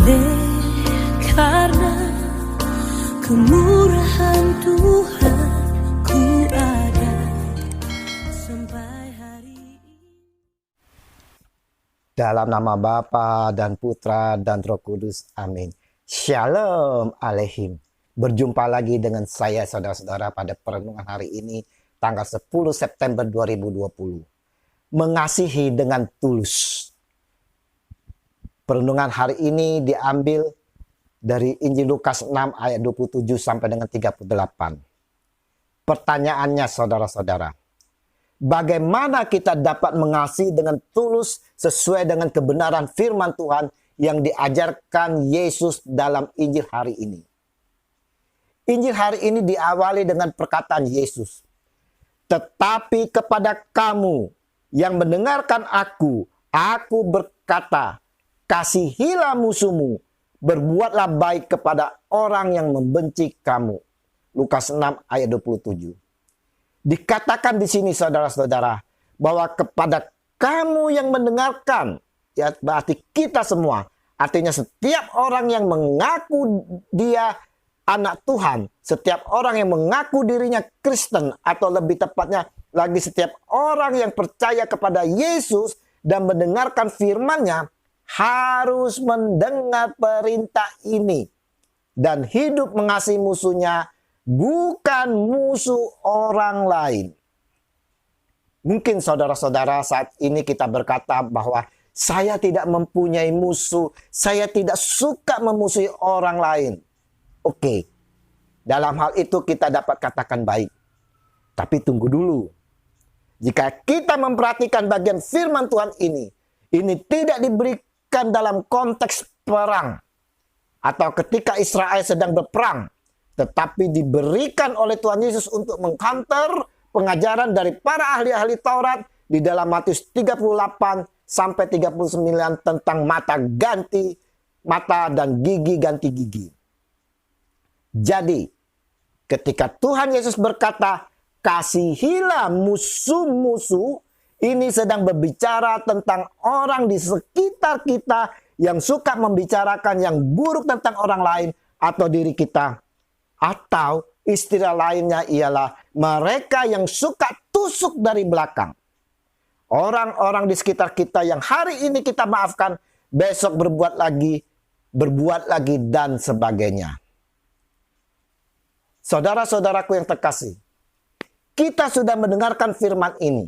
Oleh karena kemurahan Tuhan, ku ada sampai hari ini. Dalam nama Bapa dan Putra dan Roh Kudus. Amin. Shalom Aleihim. Berjumpa lagi dengan saya saudara-saudara pada perenungan hari ini, tanggal 10 September 2020. Mengasihi dengan tulus. Perenungan hari ini diambil dari Injil Lukas 6 ayat 27 sampai dengan 38. Pertanyaannya saudara-saudara, bagaimana kita dapat mengasihi dengan tulus sesuai dengan kebenaran firman Tuhan yang diajarkan Yesus dalam Injil hari ini? Injil hari ini diawali dengan perkataan Yesus. Tetapi kepada kamu yang mendengarkan aku berkata, kasihilah musuhmu, berbuatlah baik kepada orang yang membenci kamu. Lukas 6 ayat 27. Dikatakan di sini saudara-saudara, bahwa kepada kamu yang mendengarkan, ya berarti kita semua. Artinya setiap orang yang mengaku dia anak Tuhan, setiap orang yang mengaku dirinya Kristen, atau lebih tepatnya lagi setiap orang yang percaya kepada Yesus dan mendengarkan firman-Nya, harus mendengar perintah ini dan hidup mengasihi musuhnya, bukan musuh orang lain. Mungkin saudara-saudara saat ini kita berkata bahwa saya tidak mempunyai musuh, saya tidak suka memusuhi orang lain. Oke, dalam hal itu kita dapat katakan baik. Tapi tunggu dulu. Jika kita memperhatikan bagian firman Tuhan ini tidak diberikan dalam konteks perang atau ketika Israel sedang berperang, tetapi diberikan oleh Tuhan Yesus untuk mengcounter pengajaran dari para ahli-ahli Taurat di dalam Matius 38 sampai 39 tentang mata ganti mata dan gigi ganti gigi. Jadi, ketika Tuhan Yesus berkata, kasihilah musuh-musuh, ini sedang berbicara tentang orang di sekitar kita yang suka membicarakan yang buruk tentang orang lain atau diri kita. Atau istilah lainnya ialah mereka yang suka tusuk dari belakang. Orang-orang di sekitar kita yang hari ini kita maafkan, besok berbuat lagi dan sebagainya. Saudara-saudaraku yang terkasih, kita sudah mendengarkan firman ini.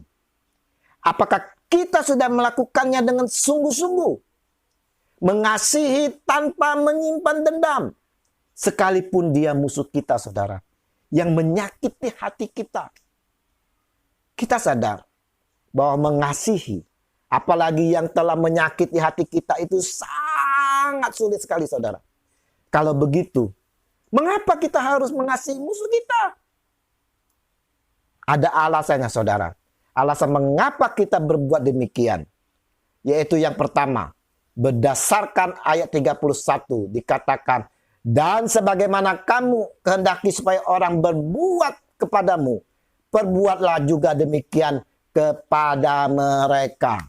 Apakah kita sudah melakukannya dengan sungguh-sungguh? Mengasihi tanpa menyimpan dendam. Sekalipun dia musuh kita, saudara. Yang menyakiti hati kita. Kita sadar bahwa mengasihi, apalagi yang telah menyakiti hati kita, itu sangat sulit sekali, saudara. Kalau begitu, mengapa kita harus mengasihi musuh kita? Ada alasannya, saudara. Alasan mengapa kita berbuat demikian. Yaitu yang pertama, berdasarkan ayat 31 dikatakan, dan sebagaimana kamu kehendaki supaya orang berbuat kepadamu, perbuatlah juga demikian kepada mereka.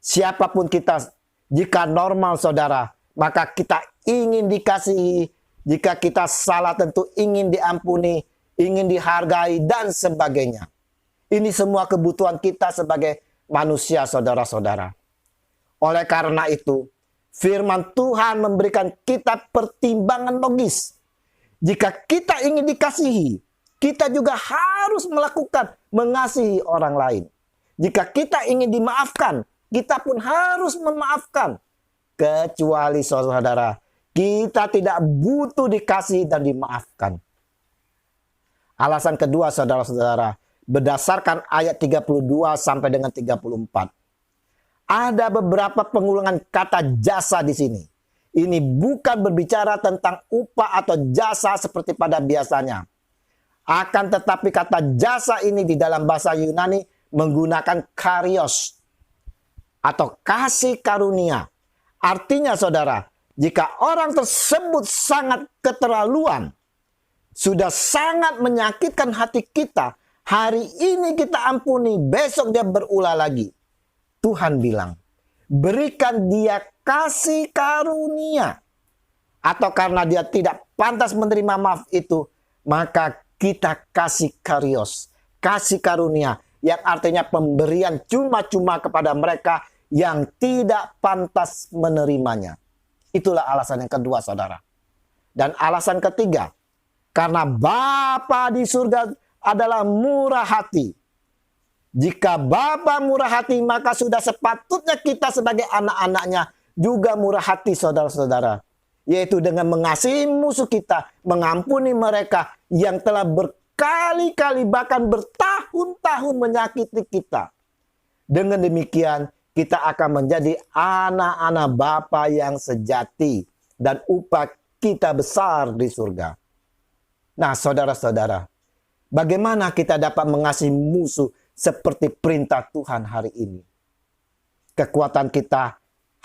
Siapapun kita, jika normal saudara, maka kita ingin dikasihi. Jika kita salah tentu ingin diampuni, ingin dihargai dan sebagainya. Ini semua kebutuhan kita sebagai manusia, saudara-saudara. Oleh karena itu, firman Tuhan memberikan kita pertimbangan logis. Jika kita ingin dikasihi, kita juga harus melakukan mengasihi orang lain. Jika kita ingin dimaafkan, kita pun harus memaafkan. Kecuali saudara, kita tidak butuh dikasihi dan dimaafkan. Alasan kedua, saudara-saudara, berdasarkan ayat 32 sampai dengan 34. Ada beberapa pengulangan kata jasa di sini. Ini bukan berbicara tentang upah atau jasa seperti pada biasanya. Akan tetapi kata jasa ini di dalam bahasa Yunani menggunakan karios atau kasih karunia. Artinya saudara, jika orang tersebut sangat keterlaluan, sudah sangat menyakitkan hati kita, hari ini kita ampuni, besok dia berulah lagi. Tuhan bilang, berikan dia kasih karunia, atau karena dia tidak pantas menerima maaf itu, maka kita kasih karios, kasih karunia, yang artinya pemberian cuma-cuma kepada mereka yang tidak pantas menerimanya. Itulah alasan yang kedua, saudara. Dan alasan ketiga, karena Bapa di surga adalah murah hati. Jika Bapa murah hati, maka sudah sepatutnya kita sebagai anak-anaknya juga murah hati, saudara-saudara. Yaitu dengan mengasihi musuh kita, mengampuni mereka yang telah berkali-kali bahkan bertahun-tahun menyakiti kita. Dengan demikian kita akan menjadi anak-anak Bapa yang sejati dan upah kita besar di surga. Nah, saudara-saudara, bagaimana kita dapat mengasihi musuh seperti perintah Tuhan hari ini? Kekuatan kita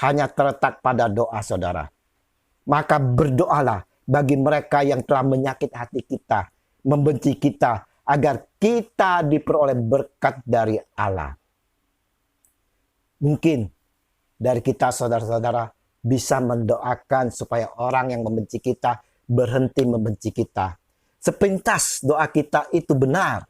hanya terletak pada doa, saudara. Maka berdoalah bagi mereka yang telah menyakiti hati kita, membenci kita, agar kita diperoleh berkat dari Allah. Mungkin dari kita, saudara-saudara, bisa mendoakan supaya orang yang membenci kita berhenti membenci kita. Sepintas doa kita itu benar.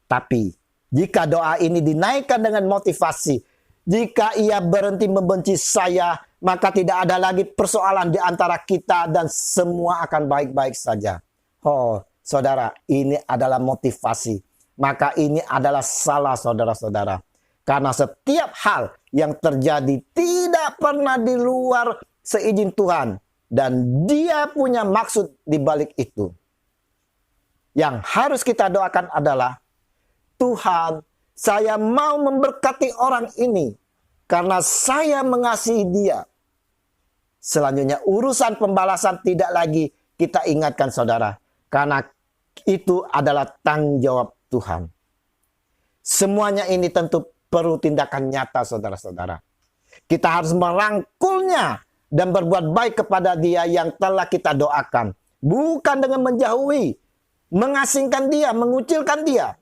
Tapi jika doa ini dinaikkan dengan motivasi, jika ia berhenti membenci saya, maka tidak ada lagi persoalan di antara kita dan semua akan baik-baik saja. Oh, saudara, ini adalah motivasi. Maka ini adalah salah, saudara-saudara. Karena setiap hal yang terjadi tidak pernah di luar seizin Tuhan. Dan Dia punya maksud di balik itu. Yang harus kita doakan adalah, Tuhan, saya mau memberkati orang ini karena saya mengasihi dia. Selanjutnya urusan pembalasan tidak lagi kita ingatkan, saudara. Karena itu adalah tanggung jawab Tuhan. Semuanya ini tentu perlu tindakan nyata, saudara-saudara. Kita harus merangkulnya dan berbuat baik kepada dia yang telah kita doakan. Bukan dengan menjauhi, mengasingkan dia, mengucilkan dia.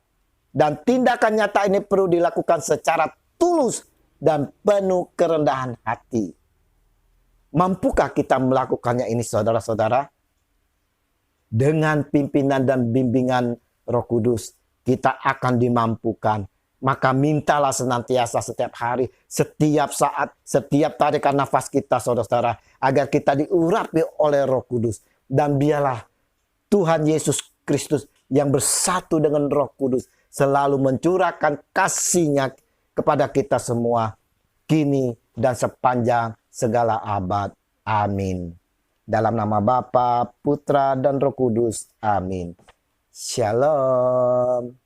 Dan tindakan nyata ini perlu dilakukan secara tulus dan penuh kerendahan hati. Mampukah kita melakukannya ini, saudara-saudara? Dengan pimpinan dan bimbingan Roh Kudus, kita akan dimampukan. Maka mintalah senantiasa setiap hari, setiap saat, setiap tarikan nafas kita, saudara-saudara, agar kita diurapi oleh Roh Kudus. Dan biarlah Tuhan Yesus Kristus yang bersatu dengan Roh Kudus selalu mencurahkan kasih-Nya kepada kita semua, kini dan sepanjang segala abad. Amin. Dalam nama Bapa, Putra, dan Roh Kudus. Amin. Shalom.